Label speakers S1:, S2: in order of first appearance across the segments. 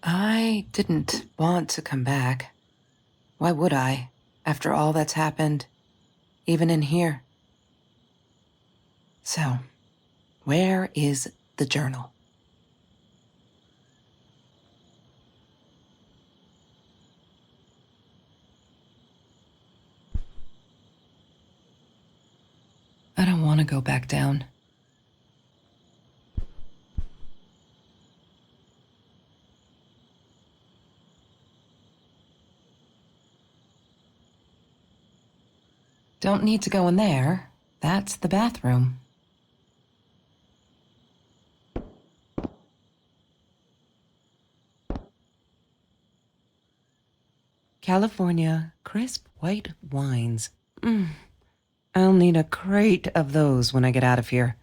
S1: I didn't want to come back. Why would I, after all that's happened, even in here? So, where is the journal? I don't want to go back down. Don't need to go in there. That's the bathroom. California crisp white wines. I'll need a crate of those when I get out of here.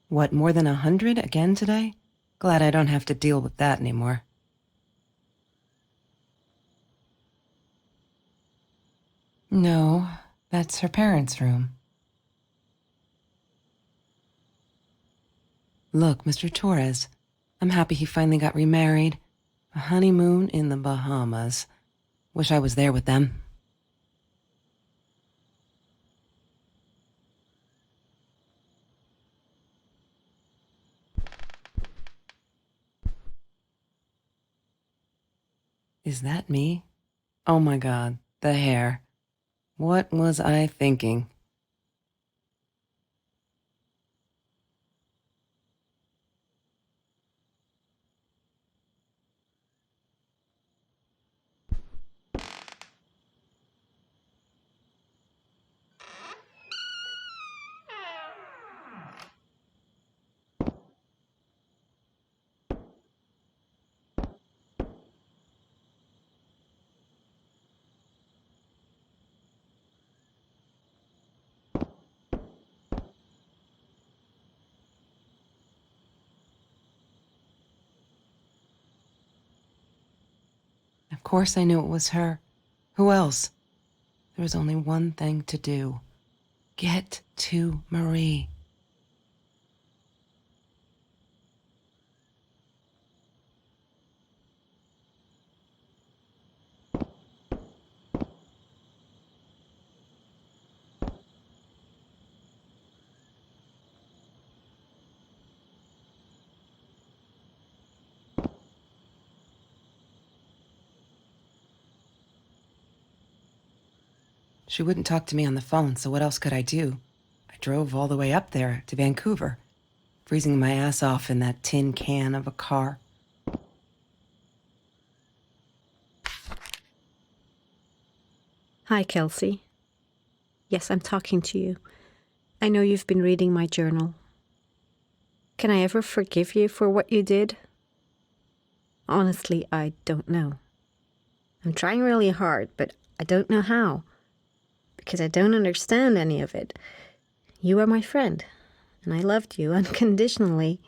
S1: What, more than 100 again today? Glad I don't have to deal with that anymore. No, that's her parents' room. Look, Mr. Torres, I'm happy he finally got remarried. A honeymoon in the Bahamas. Wish I was there with them. Is that me? Oh my God, the hair. What was I thinking? Of course I knew it was her. Who else? There was only one thing to do. Get to Marie. She wouldn't talk to me on the phone, so what else could I do? I drove all the way up there to Vancouver, freezing my ass off in that tin can of a car.
S2: Hi, Kelsey. Yes, I'm talking to you. I know you've been reading my journal. Can I ever forgive you for what you did? Honestly, I don't know. I'm trying really hard, but I don't know how. Because I don't understand any of it. You are my friend, and I loved you unconditionally.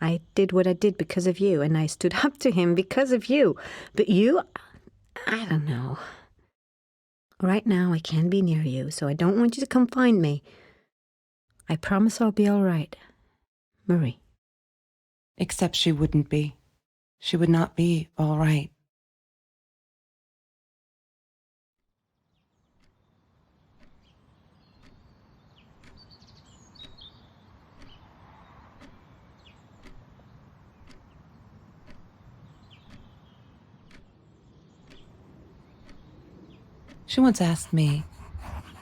S2: I did what I did because of you, and I stood up to him because of you. But you, I don't know. Right now, I can't be near you, so I don't want you to come find me. I promise I'll be all right. Marie.
S1: Except she wouldn't be. She would not be all right. She once asked me,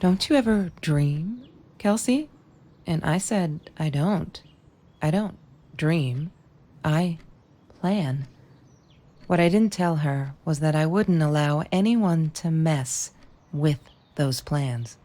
S1: "Don't you ever dream, Kelsey?" And I said, I don't. I don't dream. I plan. What I didn't tell her was that I wouldn't allow anyone to mess with those plans.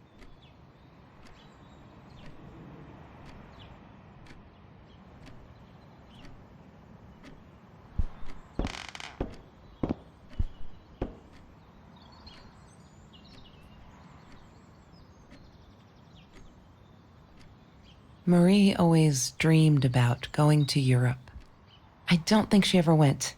S1: Marie always dreamed about going to Europe. I don't think she ever went.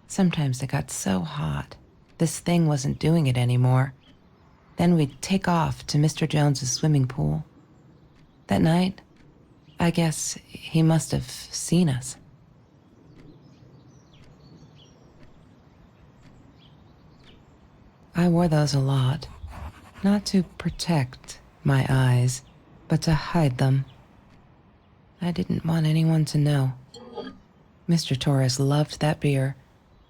S1: Sometimes it got so hot, this thing wasn't doing it anymore. Then we'd take off to Mr. Jones's swimming pool. That night, I guess he must have seen us. I wore those a lot, not to protect my eyes, but to hide them. I didn't want anyone to know. Mr. Torres loved that beer.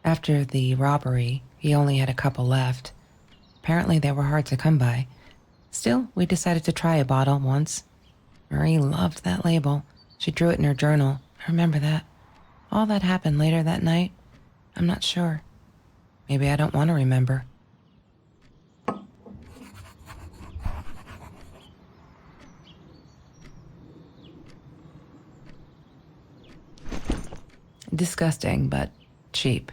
S1: After the robbery, he only had a couple left. Apparently they were hard to come by. Still, we decided to try a bottle once. Marie loved that label. She drew it in her journal. I remember that. All that happened later that night, I'm not sure. Maybe I don't want to remember. Disgusting, but cheap.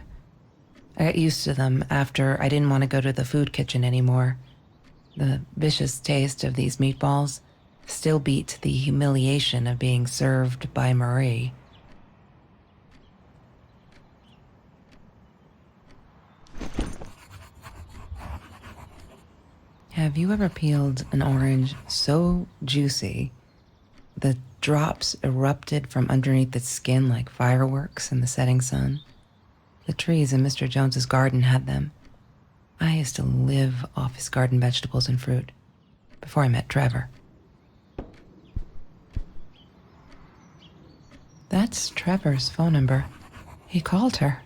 S1: I got used to them after I didn't want to go to the food kitchen anymore. The vicious taste of these meatballs still beat the humiliation of being served by Marie. Have you ever peeled an orange so juicy the drops erupted from underneath its skin like fireworks in the setting sun? The trees in Mr. Jones's garden had them. I used to live off his garden vegetables and fruit before I met Trevor. That's Trevor's phone number. He called her.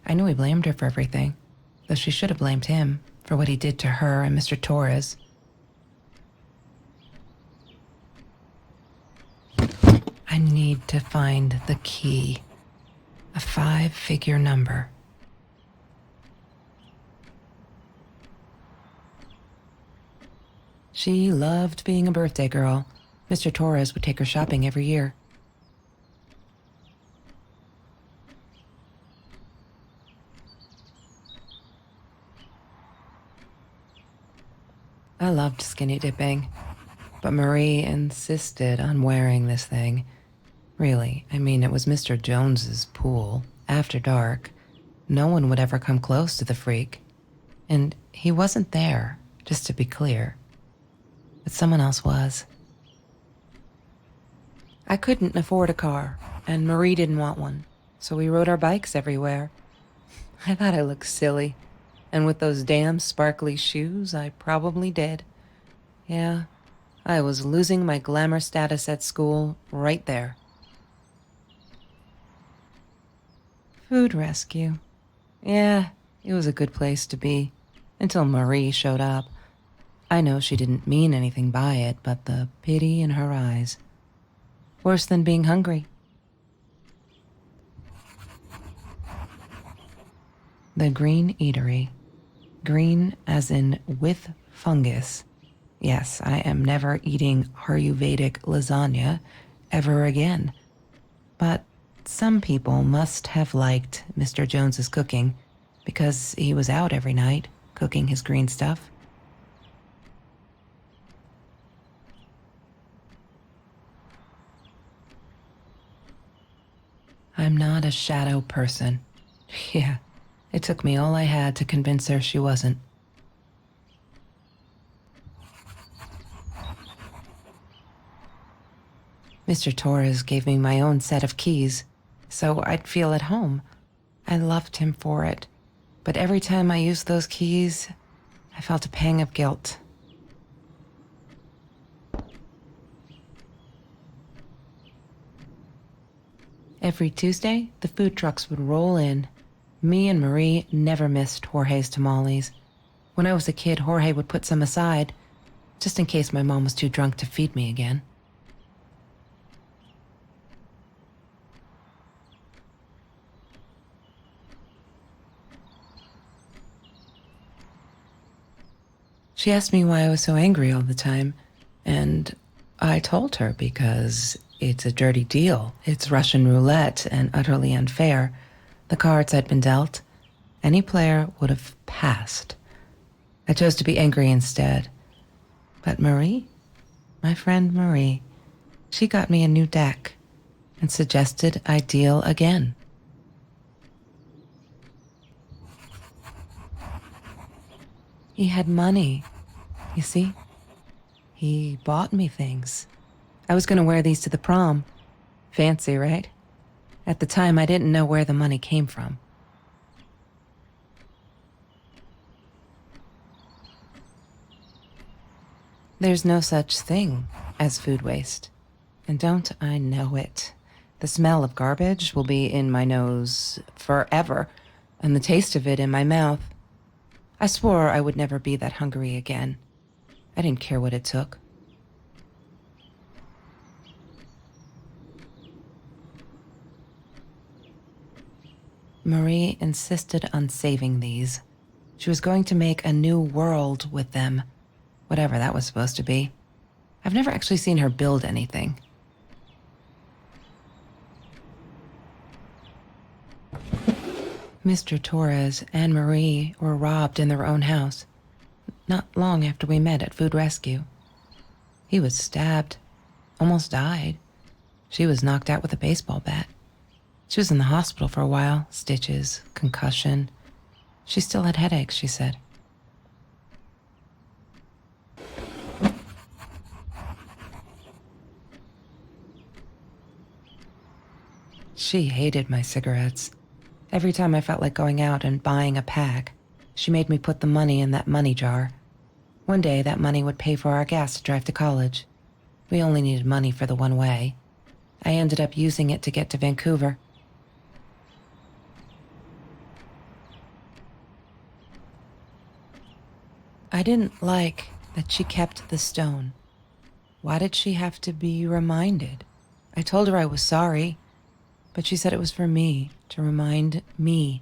S1: I knew he blamed her for everything, though she should have blamed him for what he did to her and Mr. Torres. I need to find the key. A 5-figure number. She loved being a birthday girl. Mr. Torres would take her shopping every year. I loved skinny dipping, but Marie insisted on wearing this thing. Really, I mean, it was Mr. Jones's pool, after dark. No one would ever come close to the freak. And he wasn't there, just to be clear. But someone else was. I couldn't afford a car, and Marie didn't want one, so we rode our bikes everywhere. I thought I looked silly, and with those damn sparkly shoes, I probably did. Yeah, I was losing my glamour status at school right there. Food rescue. Yeah, it was a good place to be, until Marie showed up. I know she didn't mean anything by it, but the pity in her eyes. Worse than being hungry. The Green Eatery. Green as in with fungus. Yes, I am never eating Ayurvedic lasagna ever again. But some people must have liked Mr. Jones's cooking because he was out every night cooking his green stuff. I'm not a shadow person. Yeah, it took me all I had to convince her she wasn't. Mr. Torres gave me my own set of keys, so I'd feel at home. I loved him for it, but every time I used those keys, I felt a pang of guilt. Every Tuesday, the food trucks would roll in. Me and Marie never missed Jorge's tamales. When I was a kid, Jorge would put some aside, just in case my mom was too drunk to feed me again. She asked me why I was so angry all the time, and I told her because it's a dirty deal. It's Russian roulette and utterly unfair. The cards I'd been dealt, any player would have passed. I chose to be angry instead. But Marie, my friend Marie, she got me a new deck and suggested I deal again. He had money. You see? He bought me things. I was going to wear these to the prom. Fancy, right? At the time, I didn't know where the money came from. There's no such thing as food waste. And don't I know it? The smell of garbage will be in my nose forever, and the taste of it in my mouth. I swore I would never be that hungry again. I didn't care what it took. Marie insisted on saving these. She was going to make a new world with them, whatever that was supposed to be. I've never actually seen her build anything. Mr. Torres and Marie were robbed in their own house, not long after we met at Food Rescue. He was stabbed, almost died. She was knocked out with a baseball bat. She was in the hospital for a while, stitches, concussion. She still had headaches, she said. She hated my cigarettes. Every time I felt like going out and buying a pack, she made me put the money in that money jar. One day, that money would pay for our gas to drive to college. We only needed money for the one way. I ended up using it to get to Vancouver. I didn't like that she kept the stone. Why did she have to be reminded? I told her I was sorry, but she said it was for me, to remind me.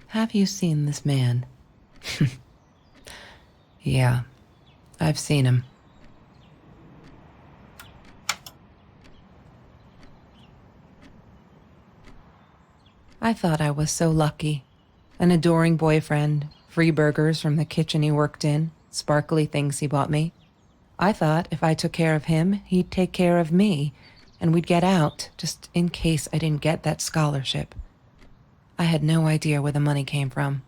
S1: Have you seen this man? Yeah, I've seen him. I thought I was so lucky. An adoring boyfriend, free burgers from the kitchen he worked in, sparkly things he bought me. I thought if I took care of him, he'd take care of me, and we'd get out, just in case I didn't get that scholarship. I had no idea where the money came from.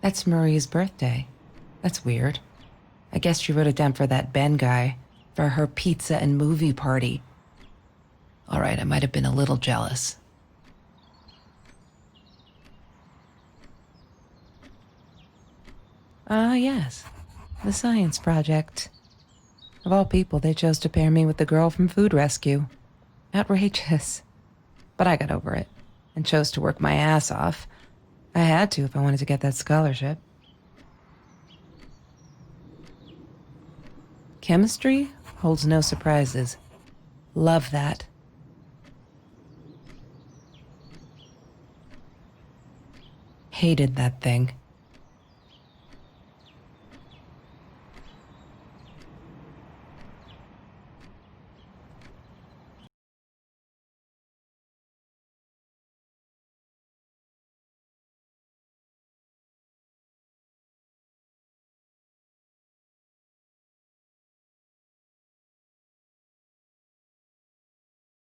S1: That's Marie's birthday. That's weird. I guess she wrote it down for that Ben guy, for her pizza and movie party. All right, I might have been a little jealous. Ah, yes. The science project. Of all people, they chose to pair me with the girl from Food Rescue. Outrageous. But I got over it and chose to work my ass off. I had to if I wanted to get that scholarship. Chemistry holds no surprises. Love that. Hated that thing.